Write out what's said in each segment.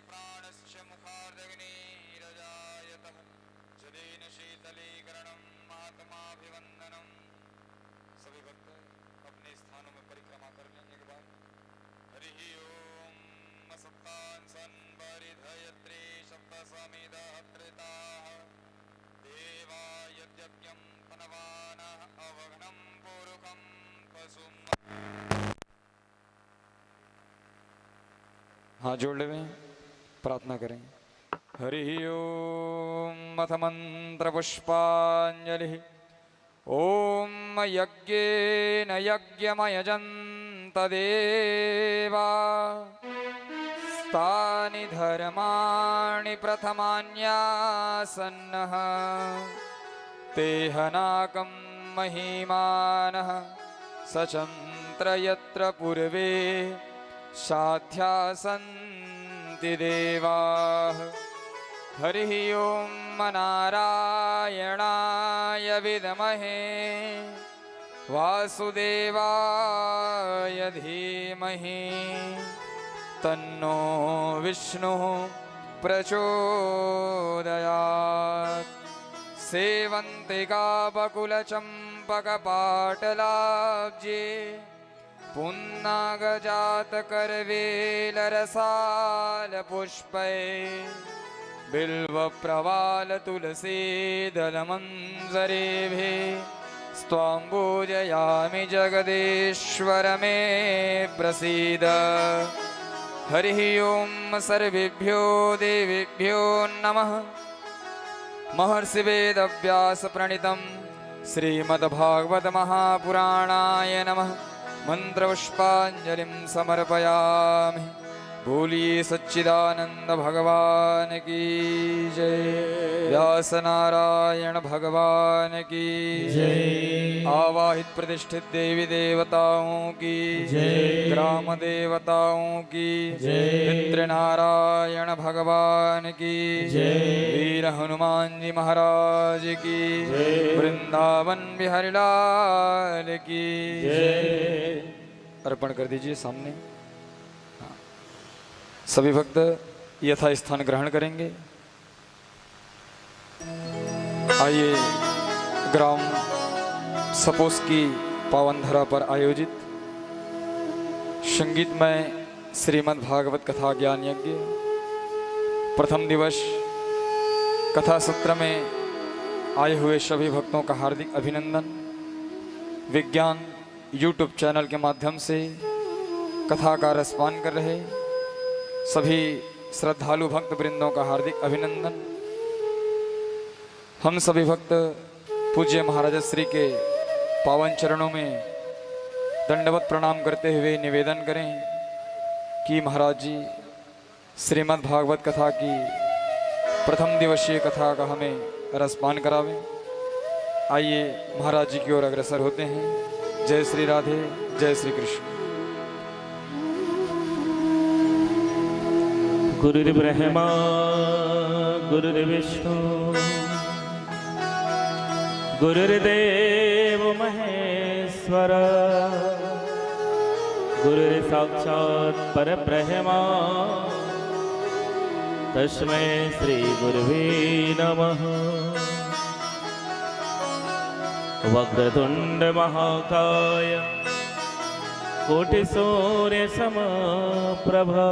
प्राणस्य मुखार्दग्निरजायतः जलेन शीतलीकरणं महात्माभिवंदनम। सभी भक्त अपने स्थानों में परिक्रमा कर लें एक बार। हरि ओम सप्तांसन परिधयत्रे सप्तसमिदः त्रिताः देवा यद्यज्ञं तनवानः अवघ्नं पुरुषं पशुं। हाँ जोड़ ले प्रार्थना करें। हरि ओम अथ मंत्र पुष्पांजलि। ओम यज्ञेन यज्ञमयजन्त देवा तानि धर्माणि प्रथमान्यासन्नः तेहनाकं महिमानः सचन्त्र यत्र पूर्वे साध्यासन्ति देवाः। हरिः ओं नारायणाय विद्महे वासुदेवाय धीमहि तन्नो विष्णुः प्रचोदयात्। सेवन्तिका बकुलचम्पकपाटलाब्जे पुन्नागजातकरवेलरसालपुष्पै बिल्वप्रवालतुलसीदलमञ्जरेभिः स्वाम्बूजयामि जगदीश्वर मे प्रसीद। हरिः ओं सर्वेभ्यो देवेभ्यो नमः। महर्षि वेदव्यास प्रणीतं श्रीमद्भागवत महापुराणाय नमः। मंत्रपुष्पांजलिं समर्पयामि। बोलिए सच्चिदानंद भगवान की जय। व्यास नारायण भगवान की जय। आवाहित प्रतिष्ठित देवी देवताओं की जय। ग्राम देवताओं की जय। पितृ नारायण भगवान की जय। वीर हनुमान जी महाराज की जय। वृंदावन बिहारी लाल की जय। अर्पण कर दीजिए सामने। सभी भक्त यथा स्थान ग्रहण करेंगे। आइए ग्राम सपोस की पावन धरा पर आयोजित संगीतमय श्रीमद् भागवत कथा ज्ञान यज्ञ प्रथम दिवस कथा सत्र में आए हुए सभी भक्तों का हार्दिक अभिनंदन। विज्ञान यूट्यूब चैनल के माध्यम से कथा का रसपान कर रहे सभी श्रद्धालु भक्त वृंदों का हार्दिक अभिनंदन। हम सभी भक्त पूज्य महाराज श्री के पावन चरणों में दंडवत प्रणाम करते हुए निवेदन करें कि महाराज जी श्रीमद् भागवत कथा की प्रथम दिवसीय कथा का हमें रसपान करावें। आइए महाराज जी की ओर अग्रसर होते हैं। जय श्री राधे, जय श्री कृष्ण। गुरुर्ब्रह्मा गुरुर्विष्णु गुरुर्देव महेश्वर गुरुर्साक्षात् परब्रह्मा तस्मै श्री गुरुवे नमः। वक्रतुंड महाकाय कोटिसूर्य समप्रभा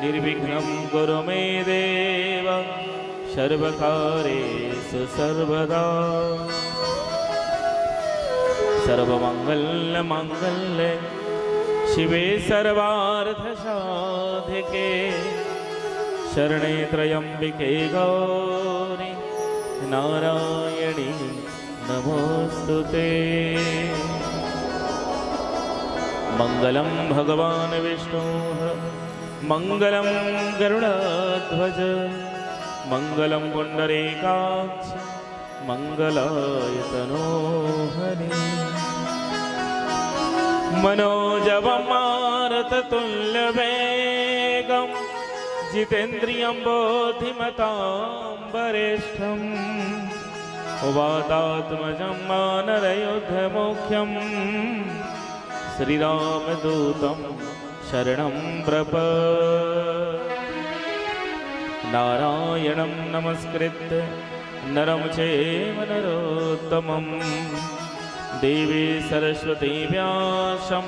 निर्विघ्नं कुरु मे देव सर्वकार्येषु सर्वदा। सर्वमंगलमांगल्ये शिवे सर्वार्थसाधिके शरणे त्र्यंबिके गौरी नारायणी नमोस्तुते। मंगलम भगवान विष्णु मंगलम गरुड़ध्वज मंगलम पुंडरीकाक्ष मंगलाय तनोहरि। मनोजवं मारुततुल्यवेगं जितेन्द्रियं बोधिमतां वरिष्ठं वातात्मजं मानरयुद्धमुख्यं श्रीरामदूतं शरणं प्रप नारायणं नमस्कृत्य नरं चैव नरोत्तमं देवी सरस्वती व्यासं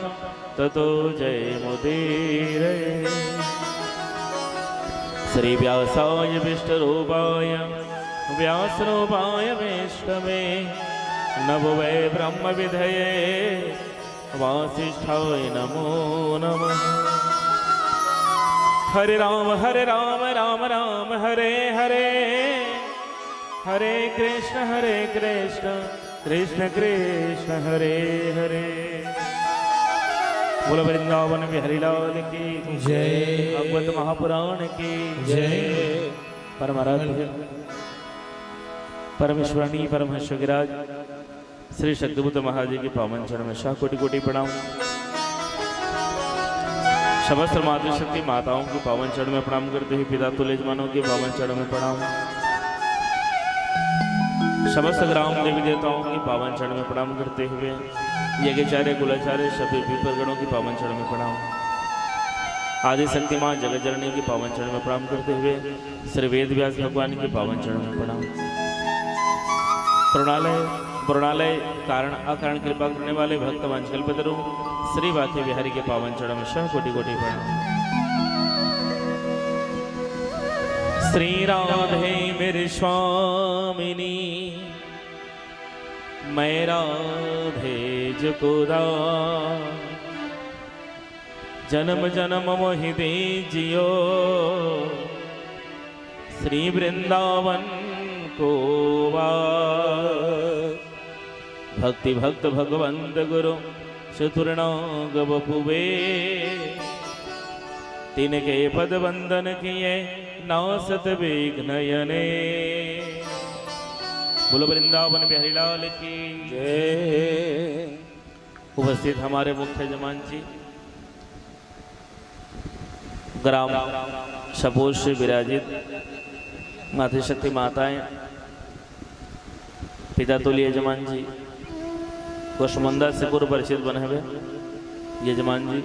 ततो जयमुदीरये। श्री व्यासाय विष्णुरूपाय व्यासरूपाय विष्णवे नमो वै ब्रह्म विधये वासिष्ठाय नमो नमः। हरे राम राम राम हरे हरे, हरे कृष्ण कृष्ण कृष्ण हरे हरे। बोलो वृंदावन बिहारी लाल की जय, भागवत महापुराण की जय। परमाराध्य परमेश्वरणी परमहंस गिराज श्री शक्तिपुत्र महाराज जी के पावन चरण में शाह कोटि कोटि प्रणाम। समस्त मातृशक्ति माताओं की पावन चरण में प्रणाम करते हुए पिता तुल्य यजमानों के पावन चरण में प्रणाम। समस्त ग्राम देवी देवताओं की पावन चरण में प्रणाम करते हुए यज्ञाचार्य कुलाचार्य सभी विप्रगणों की पावन चरण में प्रणाम। आदि शक्ति मां जगत जननी की पावन चरण में प्रणाम करते हुए श्री वेद व्यास भगवान के पावन चरण में प्रणाम। प्रणनालय कारण अकारण कृपा करने वाले भक्त वंशकल्पतरु श्री वाक्य विहारी के पावन चरण में शह कोटि कोटि प्रणाम। श्री राधे मेरी स्वामिनी मैं राधे जुकुदा, जन्म जन्म मोहि दे जियो श्री वृंदावन को भक्ति भक्त भगवंत गुरु चतुर्णाग बपुवे, तिनके पद वंदन किए नासत विघ्नयने। बोलो वृंदावन बिहारी लाल की जय। उपस्थित हमारे मुख्य जमान जी ग्राम सपोज से विराजित मातृशक्ति माताएं, पिता तुल्य यजमान जी, कुशमंदा से पूर्व परिचित बने हुए यजमान जी,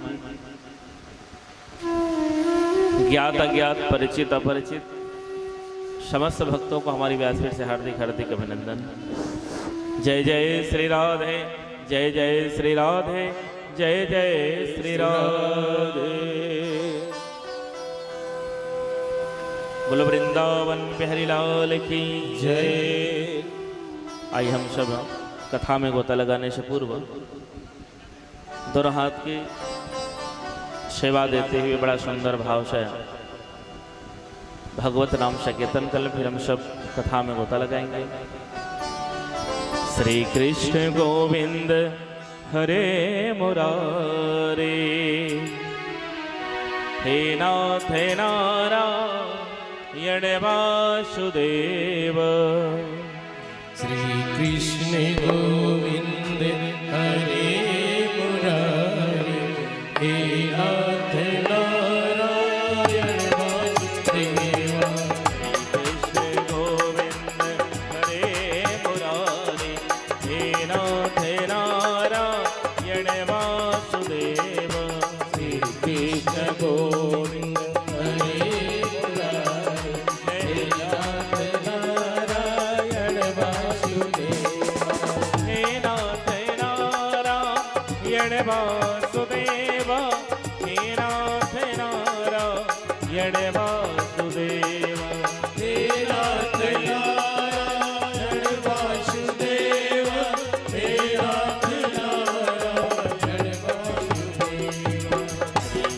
ज्ञात अज्ञात परिचित अपरिचित समस्त भक्तों को हमारी व्यासपीठ से हार्दिक हार्दिक अभिनंदन। जय जय श्री राधे, जय जय श्री राधे, जय जय श्री राधे। बोलो वृंदावन बिहारी लाल की जय। आइए हम सब कथा में गोता लगाने से पूर्व दोनों हाथ की सेवा देते हुए बड़ा सुंदर भाव से भगवत नाम संकीर्तन कर, फिर हम सब कथा में गोता लगाएंगे। श्री कृष्ण गोविंद हरे मुरारे, हे नाथ नारायण वासुदेव। श्री कृष्ण गोविंद हरे मुरारे, हे नाथ नारायण वासुदेव। कृष्ण गोविंद हरे मुरारे, हे नाथ नारायण वासुदेव। श्री कृष्ण गोविंद हरे मुरारे, हे नाथ नारायण वासुदेव। हे नाथ नारायण वासुदेव, हे नाथ नारायण वासुदेव। हे नाथ नारायण वासुदेव, हे नाथ नारायण वासुदेव।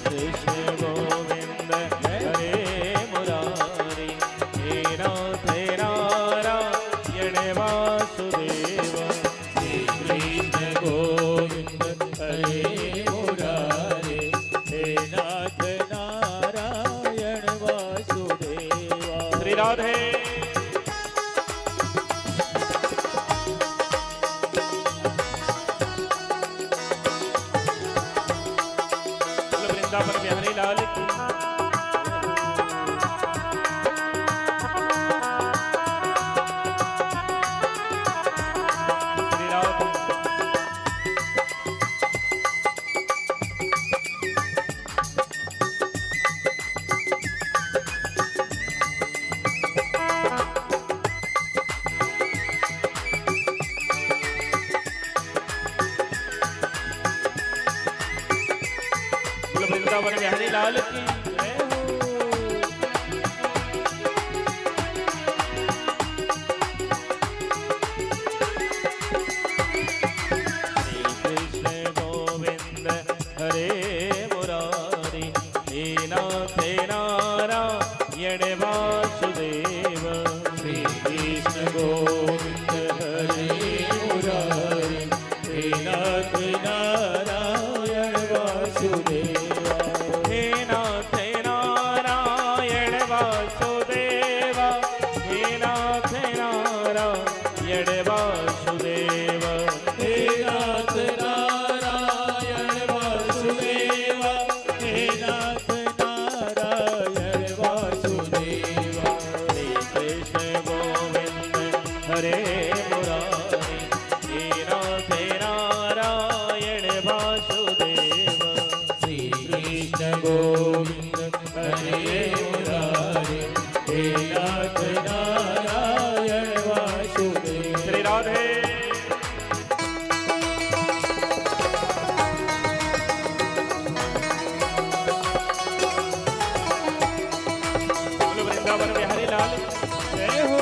कृष्ण गोविंद हरे मुरारी, हे नाथ नारायण वासुदेव। श्री कृष्ण गोविंद हरे मुरारे, हे नाथ नारायण वासुदेव। श्री राधे। वृंदावन बिहारी लाल की श्री राधे। वृंदावन बिहारी लाल की जय हो। श्री कृष्ण गोविंद हरे मुरारी हे नाथ नारायण वासुदेव। श्री कृष्ण गोविंद हरे मुरारी हे नाथ नारायण वासुदेवा। हे नाथ नारायण वासुदेव। हे नाथ नारायण वासुदेव। हे नाथ नारायण वासुदेवा। हे नाथ नारायण वासुदेवा। श्री कृष्ण गोविंद हरे मुरारी हे नाथ नारायण वासुदेव। श्री कृष्ण गोविंद हरे मुरारी हे नाथ नारायण वासुदेवा। श्री राधे बोलो वृंदावन बिहारी लाल जय हो।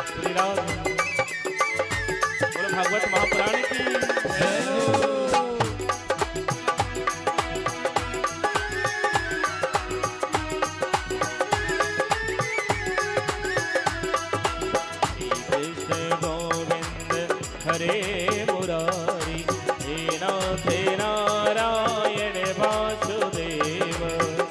श्री राम बोलो भागवत महापुराण की जय हो। श्री कृष्ण गोविंद हरे मुरारी हे नाथ नारायण वासुदेव।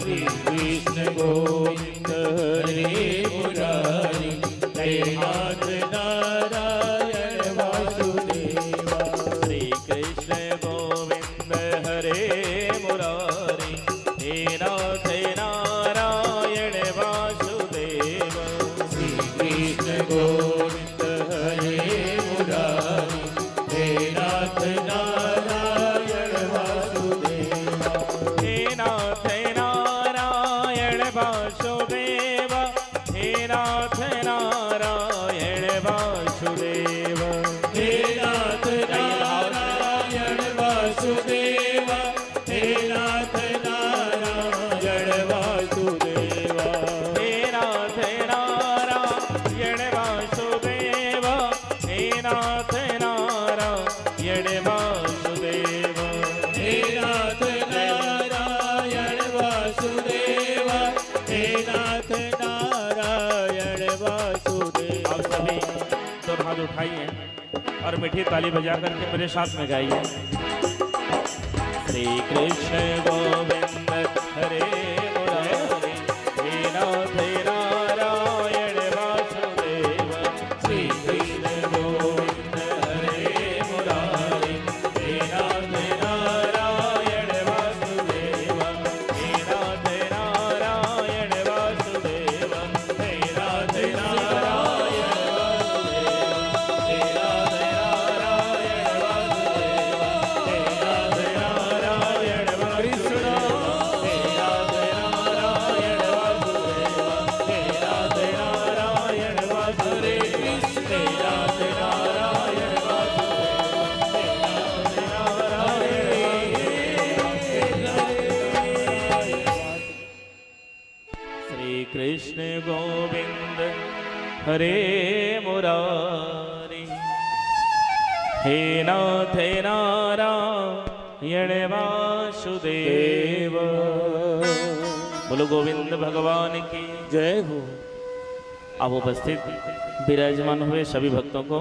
श्री कृष्ण गोविंद हरे मुरारी हे नाथ नारायण वासुदेवा। श्री कृष्ण गोविंद हरे मुरारी हे नाथ नारायण वासुदेव। श्री कृष्ण गोविंद हरे मुरारी हे नाथ नारायण वासुदेवा। हे नाथ नारायण वासुदेव। हे नाथ नारायण वासुदेव। हे नाथ नारायण वासुदेवा। हे नाथ नारायण वासुदेवा। हे नाथ नारायण वासुदेव। हे नाथ नारायण वासुदेव। हे नाथ नारायण वासुदेवा। हे नाथ नारायण वासुदेवा। आप सभी दोनों हाथ उठाइए और मीठी ताली बजा करके मेरे साथ में गाइए। श्री कृष्ण गोविंद हरे मुरारी हे नाथ नारायण वासुदेव। श्री कृष्ण गोविंद हरे मुरारी हे नाथ नारायण वासुदेव। हे नाथ नारायण वासुदेव। हे नाथ नारायण वासुदेव। हे नाथ नारायण वासुदेव। हे नाथ नारायण कृष्ण। हे नाथ नारायण वासुदेव। हे नाथ नारायण वासुदेव। हे नाथ नारायण वासुदेव। हे नाथ श्री कृष्ण गोविंद हरे मुरारी हे नाथ नारायण वासुदेव। बोलो गोविंद भगवान की जय हो। अब उपस्थित विराजमान हुए सभी भक्तों को,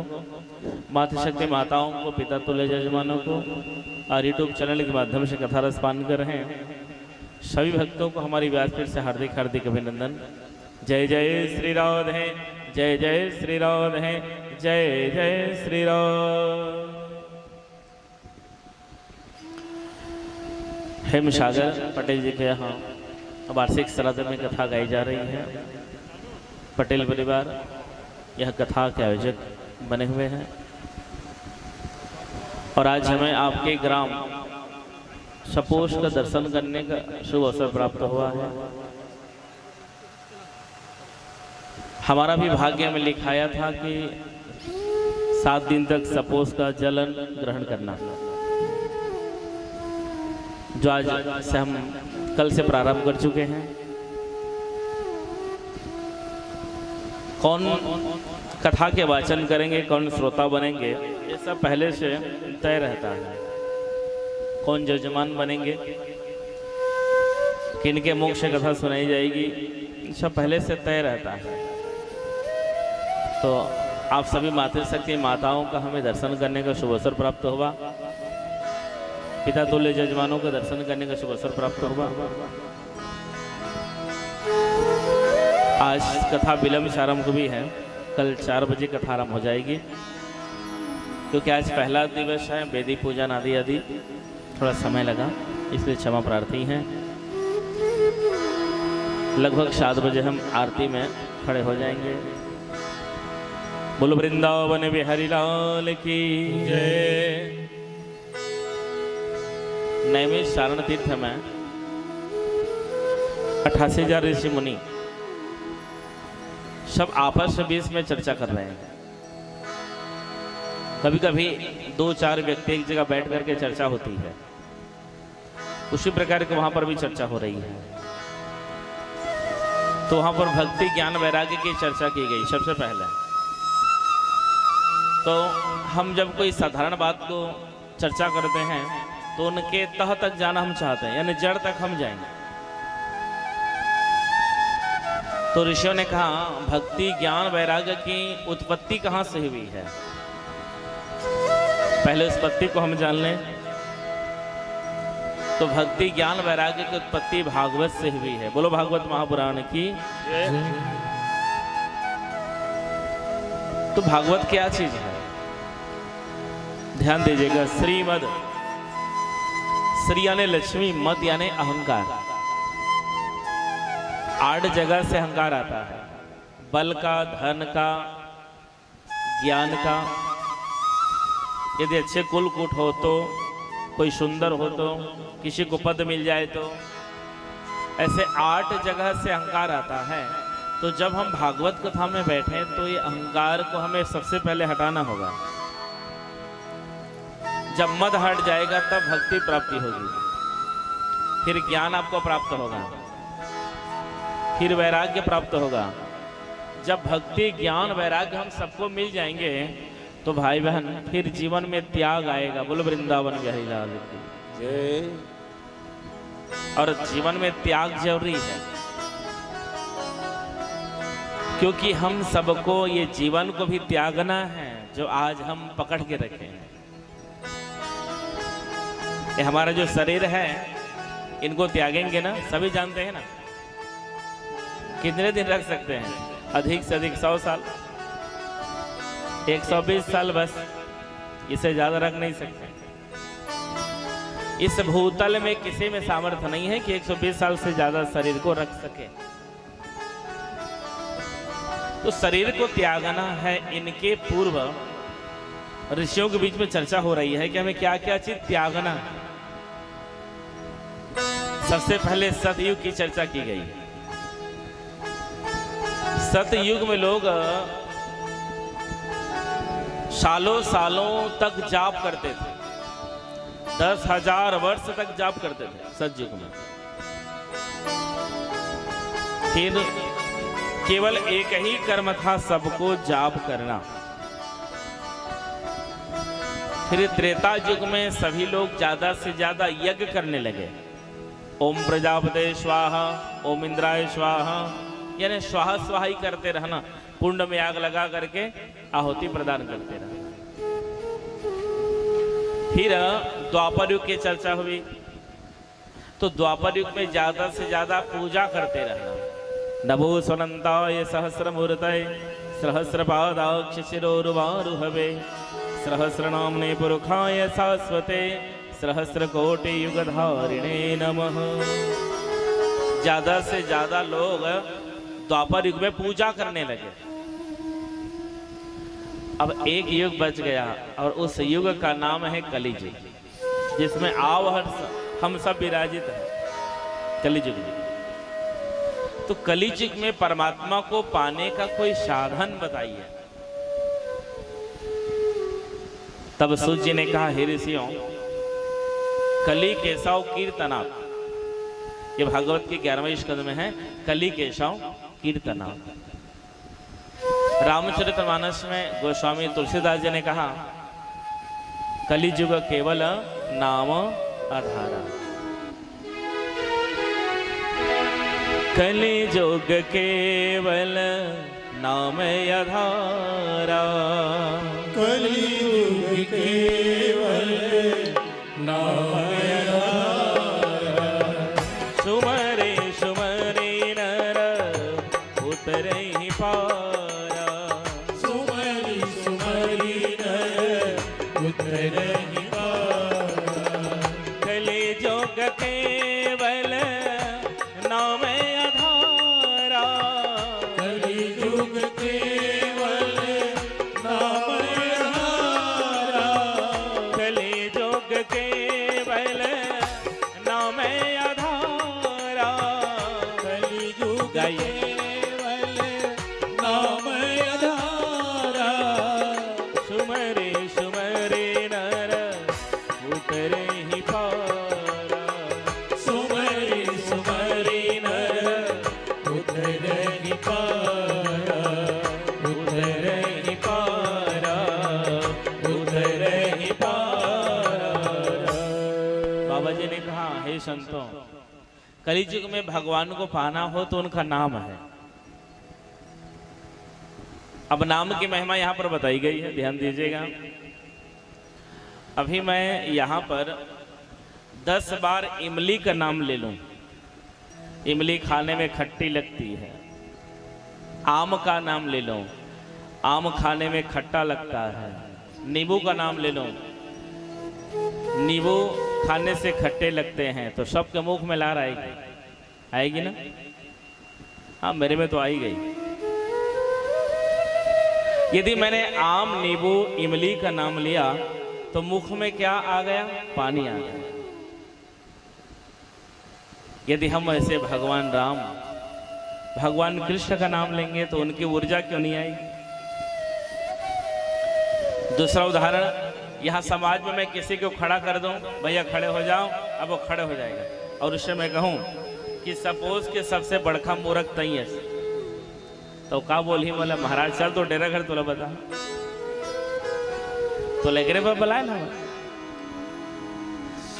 मातृशक्ति माताओं को, पिता तुल्य जजमानों को और यूट्यूब चैनल के माध्यम से कथा रस पान कर रहे हैं सभी भक्तों को हमारी व्यासपीठ से हार्दिक हार्दिक अभिनंदन। जय जय श्री राधे, जय जय श्री राधे, जय जय श्री राम। हेम सागर पटेल जी के यहाँ वार्षिक श्राद्ध में कथा गाई जा रही है। पटेल परिवार यह कथा के आयोजक बने हुए हैं। और आज हमें आपके ग्राम सपोष का दर्शन करने का शुभ अवसर प्राप्त हुआ है। हमारा भी भाग्य में लिखाया था कि 7 दिन तक सपोष का जलन ग्रहण करना, जो आज से हम कल से प्रारंभ कर चुके हैं। कौन कथा के वाचन करेंगे, कौन श्रोता बनेंगे, ये सब पहले से तय रहता है। कौन जजमान बनेंगे, किनके मुख से कथा सुनाई जाएगी, सब पहले से तय रहता है। तो आप सभी मातृशक्ति माताओं का हमें दर्शन करने का शुभ अवसर प्राप्त हुआ, पिता तुल्य जजमानों का दर्शन करने का शुभ अवसर प्राप्त हुआ। आज कथा विलंब से आरंभ भी है, कल 4 बजे कथा आरंभ हो जाएगी, क्योंकि आज पहला दिवस है, वेदी पूजन आदि थोड़ा समय लगा, इसलिए क्षमा प्रार्थी हैं। लगभग 7 बजे हम आरती में खड़े हो जाएंगे। बोलो वृंदावन बिहारी लाल की जय। नैमिष सारण तीर्थ में 88,000 ऋषि मुनि सब आपस में बीच में चर्चा कर रहे हैं। कभी कभी 2-4 व्यक्ति एक जगह बैठ करके चर्चा होती है, उसी प्रकार के वहां पर भी चर्चा हो रही है। तो वहां पर भक्ति ज्ञान वैराग्य की चर्चा की गई सबसे पहले। तो हम जब कोई साधारण बात को चर्चा करते हैं तो उनके तह तक जाना हम चाहते हैं, यानी जड़ तक हम जाएंगे। तो ऋषियों ने कहा भक्ति ज्ञान वैराग्य की उत्पत्ति कहाँ से हुई है, पहले उत्पत्ति को हम जान लें। तो भक्ति ज्ञान वैराग्य की उत्पत्ति भागवत से हुई है। बोलो भागवत महापुराण की। तो भागवत क्या चीज है, ध्यान दीजिएगा। श्रीमद, श्री यानी लक्ष्मी, मद यानी अहंकार। 8 जगह से अहंकार आता है, बल का, धन का, ज्ञान का। यदि अच्छे कुल कूट हो तो, कोई सुंदर हो तो, किसी को पद मिल जाए तो, ऐसे 8 जगह से अहंकार आता है। तो जब हम भागवत कथा में बैठे तो ये अहंकार को हमें सबसे पहले हटाना होगा। जब मद हट जाएगा तब भक्ति प्राप्ति होगी, फिर ज्ञान आपको प्राप्त होगा, फिर वैराग्य प्राप्त होगा। जब भक्ति ज्ञान वैराग्य हम सबको मिल जाएंगे तो भाई बहन फिर जीवन में त्याग आएगा। बोलो वृंदावन बिहारी लाल की जय। और जीवन में त्याग जरूरी है, क्योंकि हम सबको ये जीवन को भी त्यागना है जो आज हम पकड़ के रखे हैं। ये हमारा जो शरीर है इनको त्यागेंगे ना, सभी जानते हैं ना। कितने दिन रख सकते हैं, अधिक से अधिक 100 साल, 120 साल बस, इसे ज्यादा रख नहीं सकते। इस भूतल में किसी में सामर्थ्य नहीं है कि 120 साल से ज्यादा शरीर को रख सके। तो शरीर को त्यागना है। इनके पूर्व ऋषियों के बीच में चर्चा हो रही है कि हमें क्या क्या चीज त्यागना है। सबसे पहले सतयुग की चर्चा की गई। सतयुग में लोग सालों सालों तक जाप करते थे, 10,000 वर्ष तक जाप करते थे सतयुग में। फिर केवल एक ही कर्म था, सबको जाप करना। फिर त्रेता युग में सभी लोग ज्यादा से ज्यादा यज्ञ करने लगे। ओम प्रजापते स्वाहा, ओम इंद्राय स्वाहा, यानी स्वाहा स्वाहा ही करते रहना, कुंड में आग लगा करके आहुति प्रदान करते रहना। फिर द्वापर युग की चर्चा हुई। तो द्वापर युग में ज्यादा से ज्यादा पूजा करते रहना। नभो स्वनंताय सहस्रमूर्तये सहस्रपादाक्ष शिरोरुवारुहवे सहस्रनाम्ने पुरुषाय शाश्वते सहस्रकोटि युगधारिणे नमः। ज्यादा से ज्यादा लोग द्वापर युग में पूजा करने लगे। अब एक युग बच गया और उस युग का नाम है कलियुग, जिसमें हम सब विराजित हैं कलियुग में। तो कलियुग में परमात्मा को पाने का कोई साधन बताइए। तब सूत जी ने कहा, हे ऋषियों, कली केशव कीर्तना, ये भागवत के 11वें स्कंद में है, कली केशव कीर्तना। रामचरितमानस में गोस्वामी तुलसीदास जी ने कहा, कलियुग केवल नाम आधारा। कलियुग केवल नाम आधारा, कलियुग केवल नाम आधारा। सुमरे सुमरे नर उतरे ही पारा, सुमरि सुमरि नर उतरे ही पारा। कलियुग केवल नाम आधारा, कलियुग केवल नाम आधारा। कलियुग केवल नाम आधारा। कलियुग गाइए। केवल नाम आधारा। सुमरे सुमरे नर उतरे ही पारा, सुमरि सुमरि नर उतरे ही पारा। उतरे ही पारा, उतरे ही पारा। बाबा जी ने कहा, हे संतों, कलियुग में भगवान को पाना हो तो उनका नाम है। अब नाम की महिमा यहाँ पर बताई गई है, ध्यान दीजिएगा। अभी मैं यहाँ पर 10 बार इमली का नाम ले लूं। इमली खाने में खट्टी लगती है। आम का नाम ले लो, आम खाने में खट्टा लगता है। नींबू का नाम ले लो, नींबू खाने से खट्टे लगते हैं। तो सबके मुख में लार आएगी, आएगी ना? हाँ, मेरे में तो आई गई। यदि मैंने आम, नींबू, इमली का नाम लिया तो मुख में क्या आ गया? पानी आ गया। यदि हम ऐसे भगवान राम, भगवान कृष्ण का नाम लेंगे तो उनकी ऊर्जा क्यों नहीं आएगी? दूसरा उदाहरण, यहाँ समाज में मैं किसी को खड़ा कर दूं, भैया खड़े हो जाओ, अब वो खड़े हो जाएगा। और उससे मैं कहूं कि सपोज के सबसे बड़का मूर्ख तई है, तो का बोली? बोला, महाराज चल तो डेरा घर तोला बता, तो लेकर पर बुलाए ना।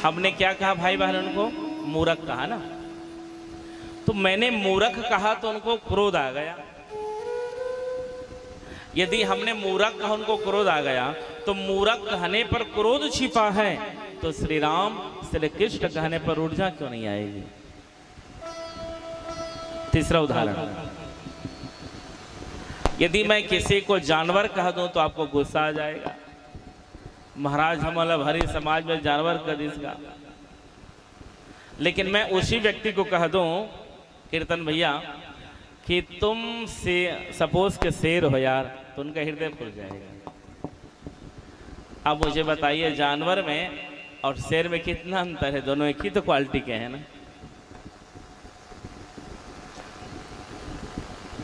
हमने क्या कहा भाई बहन? उनको मूर्ख कहा ना। तो मैंने मूर्ख कहा तो उनको क्रोध आ गया। यदि हमने मूर्ख कहा, उनको क्रोध आ गया, तो मूर्ख कहने पर क्रोध छिपा है, तो श्री राम श्री कृष्ण कहने पर ऊर्जा क्यों नहीं आएगी? तीसरा उदाहरण, यदि मैं किसी को जानवर कह दूं तो आपको गुस्सा आ जाएगा। महाराज हमारा भरी समाज में जानवर कर दिसगा। लेकिन मैं उसी व्यक्ति को कह दूं, कीर्तन भैया, कि तुम से सपोज के शेर हो यार, तो उनका हृदय फूल जाएगा। अब मुझे बताइए, जानवर में और शेर में कितना अंतर है? दोनों एक ही तो क्वालिटी के हैं ना।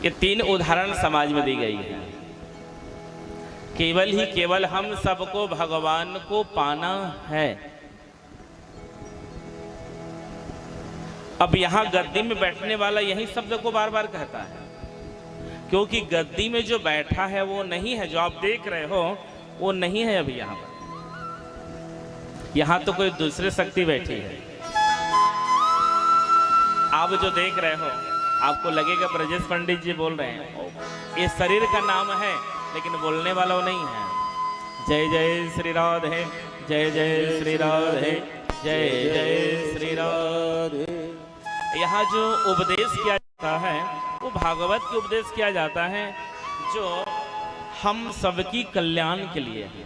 ये 3 उदाहरण समाज में दी गई है। केवल ही केवल हम सबको भगवान को पाना है। अब यहां गद्दी में बैठने वाला यही शब्द को बार बार कहता है, क्योंकि गद्दी में जो बैठा है वो नहीं है, जो आप देख रहे हो वो नहीं है अभी यहां पर। यहां तो कोई दूसरी शक्ति बैठी है। आप जो देख रहे हो, आपको लगेगा ब्रजेश पंडित जी बोल रहे हैं। ये शरीर का नाम है, लेकिन बोलने वाला वो नहीं है। जय जय श्री राधे, जय जय श्री राधे, जय जय श्री राधे। यहाँ जो उपदेश किया जाता है वो भागवत के उपदेश किया जाता है, जो हम सबकी कल्याण के लिए है।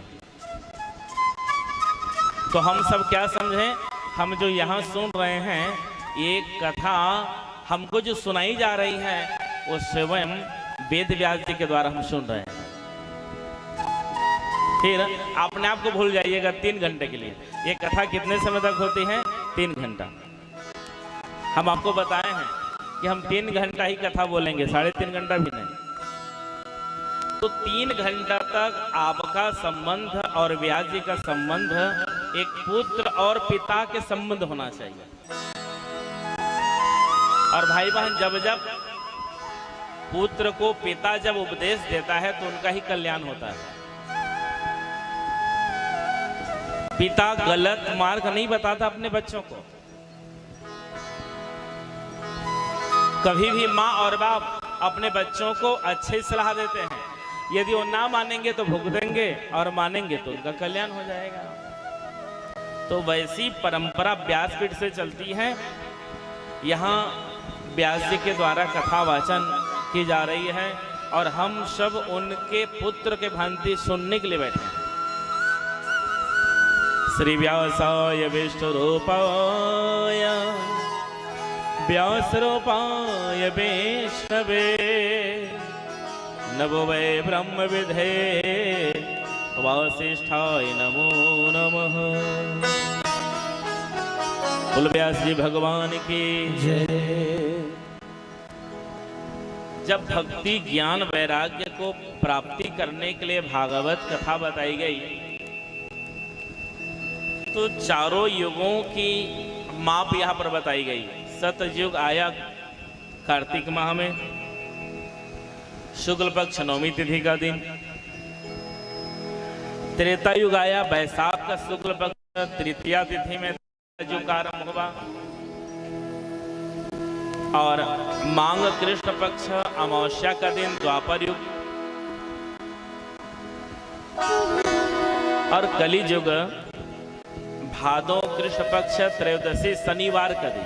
तो हम सब क्या समझें? हम जो यहाँ सुन रहे हैं, ये कथा हमको जो सुनाई जा रही है वो स्वयं वेद व्यास जी के द्वारा हम सुन रहे हैं। फिर अपने आप को भूल जाइएगा 3 घंटे के लिए। ये कथा कितने समय तक होती है? 3 घंटा। हम आपको बताए हैं कि हम 3 घंटा ही कथा बोलेंगे, 3.5 घंटा भी नहीं। तो 3 घंटा तक आपका संबंध और व्यास जी का संबंध एक पुत्र और पिता के संबंध होना चाहिए। और भाई बहन, जब जब पुत्र को पिता जब उपदेश देता है तो उनका ही कल्याण होता है। पिता गलत मार्ग नहीं बताता अपने बच्चों को। कभी भी माँ और बाप अपने बच्चों को अच्छी सलाह देते हैं। यदि वो ना मानेंगे तो भुगतेंगे और मानेंगे तो उनका कल्याण हो जाएगा। तो वैसी परंपरा व्यासपीठ से चलती है। यहाँ व्यास जी के द्वारा कथा वाचन की जा रही है और हम सब उनके पुत्र के भांति सुनने के लिए बैठे हैं। श्री व्यासाय विष्णु रूपाय व्यास रूपाय वैष्णवे नमो वै ब्रह्म विधे वासिष्ठाय नमो नमः। बोल व्यास जी भगवान की जय। जब भक्ति ज्ञान वैराग्य को प्राप्ति करने के लिए भागवत कथा बताई गई तो चारों युगों की माप यहाँ पर बताई गई। सतयुग आया कार्तिक माह में, शुक्ल पक्ष नवमी तिथि का दिन। त्रेता युग आया बैसाख का शुक्ल पक्ष तृतीया तिथि में युग का आरंभ हुआ। और मांग कृष्ण पक्ष अमावस्या का दिन द्वापर युग। और कली युग भादो कृष्ण पक्ष त्रयोदशी शनिवार का दिन,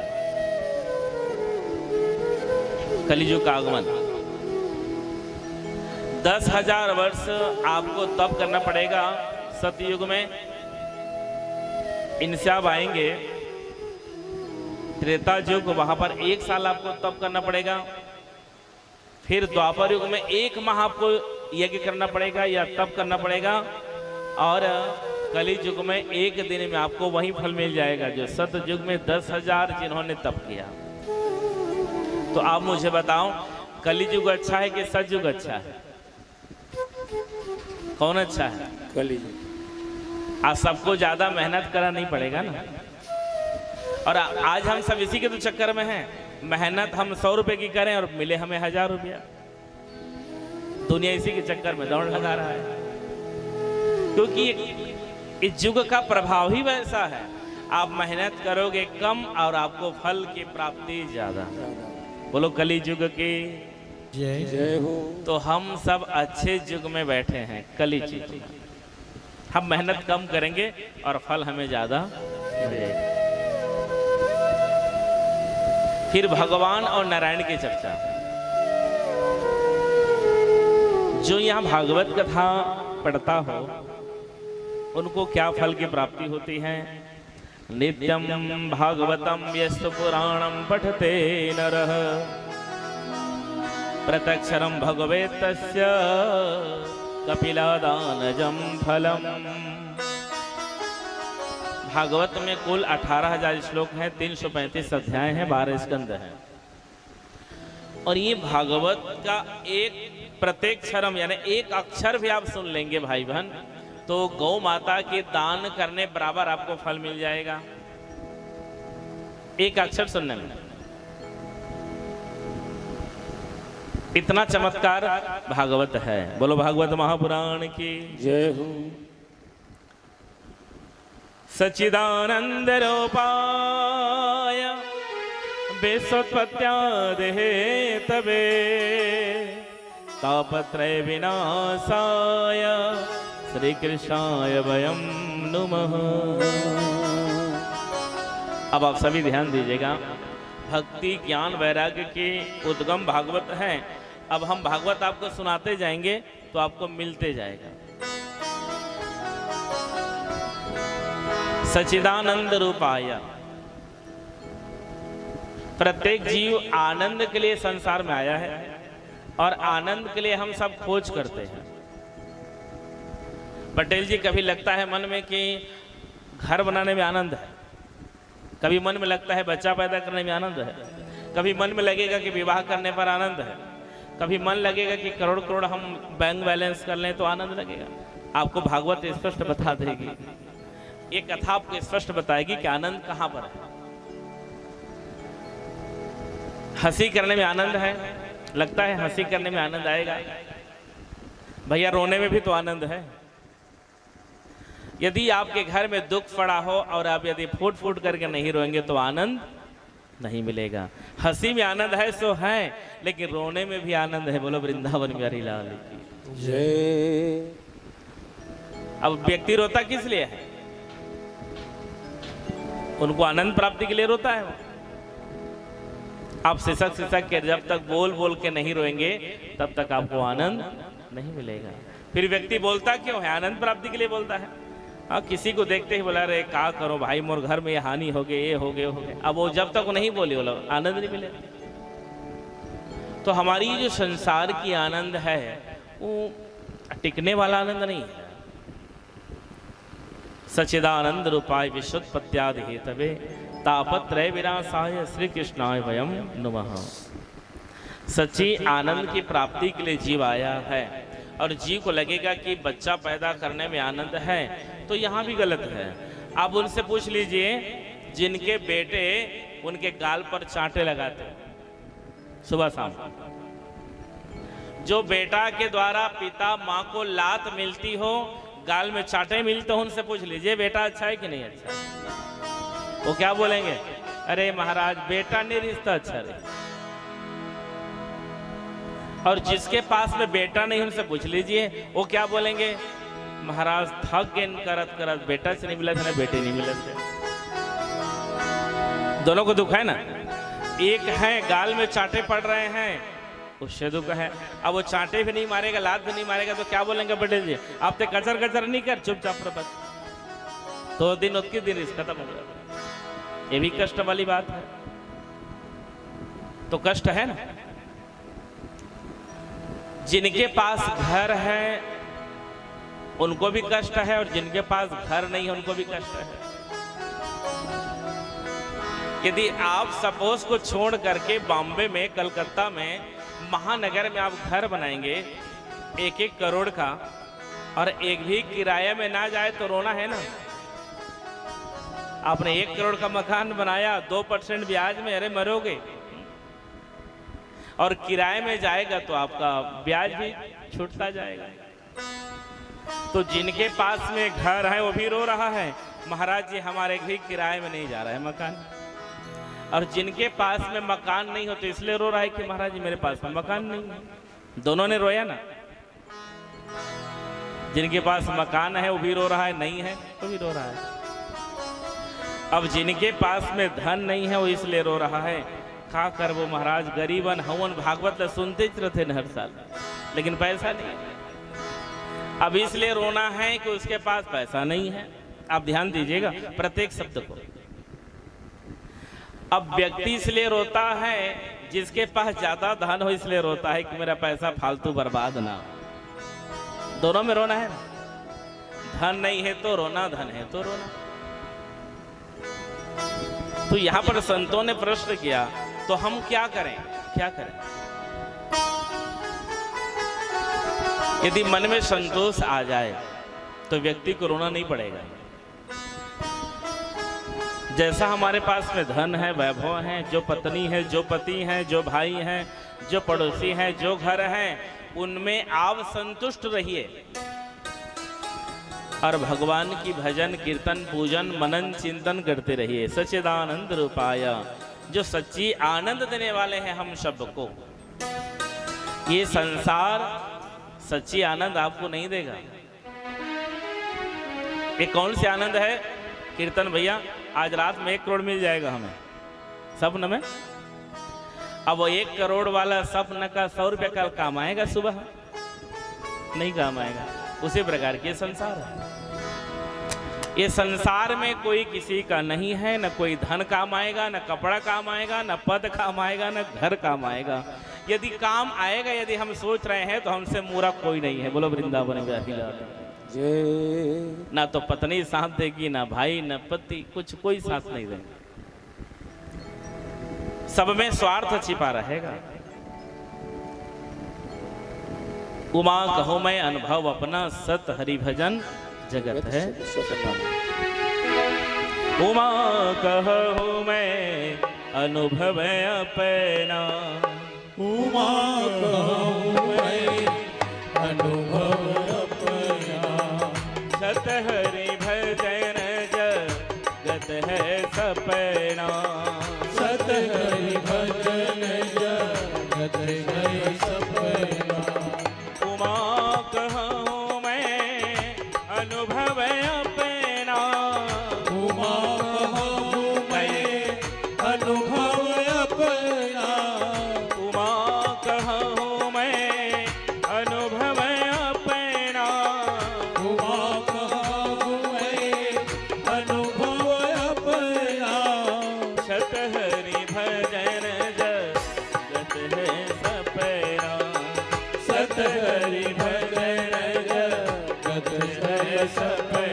कलियुग का आगमन। 10,000 वर्ष आपको तप करना पड़ेगा सतयुग में। इनसे आप आएंगे त्रेता युग, वहां पर 1 साल आपको तप करना पड़ेगा। फिर द्वापर युग में 1 माह आपको यज्ञ करना पड़ेगा या तप करना पड़ेगा। और कली युग में 1 दिन में आपको वही फल मिल जाएगा जो सतयुग में 10,000 जिन्होंने तप किया। तो आप मुझे बताओ, कली युग अच्छा है कि सतयुग अच्छा है? कौन अच्छा है? कली। आज सबको ज्यादा मेहनत करना नहीं पड़ेगा ना। और आज हम सब इसी के तो चक्कर में हैं। मेहनत हम 100 रुपए की करें और मिले हमें 1000 रुपया। दुनिया इसी के चक्कर में दौड़ लगा रहा है, क्योंकि इस युग का प्रभाव ही वैसा है। आप मेहनत करोगे कम और आपको फल की प्राप्ति ज्यादा। बोलो कली युग की जय जय हो। तो हम सब अच्छे युग में बैठे हैं, कली युग। हम मेहनत कम करेंगे और फल हमें ज्यादा मिलेगा। फिर भगवान और नारायण की चर्चा। जो यहाँ भागवत कथा पढ़ता हो उनको क्या फल की प्राप्ति होती है? नित्यम भागवतम यस्तु पुराणम पठते नरः प्रत्यक्षरम भगवेतस्य कपिलादानजम फलम। भागवत में कुल 18,000 श्लोक हैं, 335 अध्याय हैं, 12 स्कंद हैं। और ये भागवत का एक प्रत्येक क्षरम यानी एक अक्षर भी आप सुन लेंगे भाई बहन तो गौ माता के दान करने बराबर आपको फल मिल जाएगा। एक अक्षर सुनने में इतना चमत्कार भागवत है। बोलो भागवत महापुराण की जय हो। सच्चिदानंद रूपाय विश्वोत्पत्त्यादि हेतवे तापत्रय विनाशाय श्री कृष्णाय वयं नुमः। अब आप सभी ध्यान दीजिएगा, भक्ति ज्ञान वैराग्य के उद्गम भागवत हैं। अब हम भागवत आपको सुनाते जाएंगे तो आपको मिलते जाएगा। सच्चिदानंद रूपाय, प्रत्येक जीव आनंद के लिए संसार में आया है और आनंद के लिए हम सब खोज करते हैं। पटेल जी, कभी लगता है मन में कि घर बनाने में आनंद है, कभी मन में लगता है बच्चा पैदा करने में आनंद है, कभी मन में लगेगा कि विवाह करने पर आनंद है, कभी मन लगेगा कि करोड़ करोड़ हम बैंक बैलेंस कर लें तो आनंद लगेगा। आपको भागवत स्पष्ट बता देगी, ये कथा आपको स्पष्ट बताएगी कि आनंद कहां पर है। हंसी करने में आनंद है, लगता है हंसी करने में आनंद आएगा, भैया रोने में भी तो आनंद है। यदि आपके घर में दुख पड़ा हो और आप यदि फूट फूट करके नहीं रोएंगे तो आनंद नहीं मिलेगा। हंसी में आनंद है सो है, लेकिन रोने में भी आनंद है। बोलो वृंदावन बिहारी लाल की जय। अब व्यक्ति रोता किस लिए है? उनको आनंद प्राप्ति के लिए रोता है वो। आप सिसक सिसक के जब तक बोल बोल के नहीं रोएंगे तब तक आपको आनंद नहीं मिलेगा। फिर व्यक्ति बोलता क्यों है? आनंद प्राप्ति के लिए बोलता है। किसी को देखते ही बोला रे क्या करो भाई, मोर घर में ये हानि हो गई, ये हो गए हो गए। अब वो जब तक नहीं बोले बोला आनंद नहीं मिलेगा। तो हमारी जो संसार की आनंद है वो टिकने वाला आनंद नहीं है। सच्चिदानंद रूपाय विश्वोत्पत्त्यादि हेतवे तापत्रय विनाशाय श्री कृष्णाय वयम नमः। सच्ची आनंद की प्राप्ति के लिए जीव आया है और जीव को लगेगा कि बच्चा पैदा करने में आनंद है, तो यहाँ भी गलत है। आप उनसे पूछ लीजिए जिनके बेटे उनके गाल पर चांटे लगाते सुबह शाम, जो बेटा के द्वारा पिता माँ को लात मिलती हो, गाल में चांटे मिलते हो, उनसे पूछ लीजिए बेटा अच्छा है कि नहीं अच्छा। वो क्या बोलेंगे? अरे महाराज बेटा नहीं रिश्ता अच्छा रहे। और जिसके पास में बेटा नहीं उनसे पूछ लीजिए वो क्या बोलेंगे? महाराज थक गए करत करत, बेटा से नहीं मिला था ना बेटे नहीं मिले थे। दोनों को दुख है ना। एक है गाल में चांटे पड़ रहे हैं, उससे दुख है। अब वो चांटे भी नहीं मारेगा, लात भी नहीं मारेगा, तो क्या बोलेंगे? पटेल जी आप तो कचर कचर नहीं कर, चुपचाप रह बस। तो दिन उसके दिन इस खत्म हो गया। ये भी कष्ट वाली बात है। तो कष्ट है ना। जिनके पास घर है उनको भी कष्ट है और जिनके पास घर नहीं है उनको भी कष्ट है। यदि आप सपोज को छोड़ करके बॉम्बे में, कलकत्ता में, महानगर में आप घर बनाएंगे 1-1 करोड़ का और एक भी किराए में ना जाए तो रोना है ना। आपने 1 करोड़ का मकान बनाया 2% ब्याज में, अरे मरोगे। और किराए में जाएगा तो आपका ब्याज भी छूटता जाएगा। तो जिनके पास में घर है वो भी रो रहा है, महाराज जी हमारे भी किराए में नहीं जा रहा है मकान। और जिनके पास में मकान नहीं हो तो इसलिए रो रहा है कि महाराज जी मेरे पास में मकान नहीं है। दोनों ने रोया ना। जिनके पास मकान है वो भी रो रहा है, नहीं है तो भी रो रहा है। अब जिनके पास में धन नहीं है वो इसलिए रो रहा है, खा कर वो महाराज गरीबन हवन भागवत सुनते रहते हर साल, लेकिन पैसा नहीं है। अब इसलिए रोना है कि उसके पास पैसा नहीं है। आप ध्यान दीजिएगा प्रत्येक शब्द को। अब व्यक्ति इसलिए रोता है जिसके पास ज्यादा धन हो, इसलिए रोता है कि मेरा पैसा फालतू बर्बाद ना हो। दोनों में रोना है ना। धन नहीं है तो रोना, धन है तो रोना। तो यहां पर संतों ने प्रश्न किया तो हम क्या करें? क्या करें? यदि मन में संतोष आ जाए तो व्यक्ति को रोना नहीं पड़ेगा। जैसा हमारे पास में धन है, वैभव है, जो पत्नी है, जो पति है, जो भाई है, जो पड़ोसी है, जो घर है, उनमें आप संतुष्ट रहिए और भगवान की भजन कीर्तन पूजन मनन चिंतन करते रहिए। सच्चिदानंद रूपाय, जो सच्ची आनंद देने वाले हैं हम सबको। ये संसार सच्ची आनंद आपको नहीं देगा। ये कौन सी आनंद है? कीर्तन भैया आज रात में 1 करोड़ मिल जाएगा हमें सपन में। अब वो 1 करोड़ वाला सपन का 100 रुपये का काम आएगा? सुबह नहीं काम आएगा। उसी प्रकार के संसार है। ये संसार में कोई किसी का नहीं है, न कोई धन काम आएगा, न कपड़ा काम आएगा, न पद काम आएगा, न घर काम आएगा। यदि काम आएगा, यदि हम सोच रहे हैं तो हमसे मूर्ख कोई नहीं है। बोलो वृंदावन बिहारी लाल जय ना तो पत्नी साथ देगी, ना भाई, ना पति, कुछ कोई साथ नहीं देगा। सब में स्वार्थ छिपा रहेगा। उमा कहो मैं अनुभव अपना, सत हरि भजन जगत है सतना। उमा कहो मैं अनुभव अपना, उमा कहूँ मैं अनुभव अपना, सत हरि भजन जगत है सपना। सत हरि भजन जगत है सपना। उमा कहूँ मैं अनुभव अपना, उमा कहूँ मैं अनुभव अपना, उमा कहूँ मैं अनुभव अपना। उमा कहूँ मैं अनुभव अपना, सत हरि भजन जगत है सपना। सत हरि भजन जगत है सपना।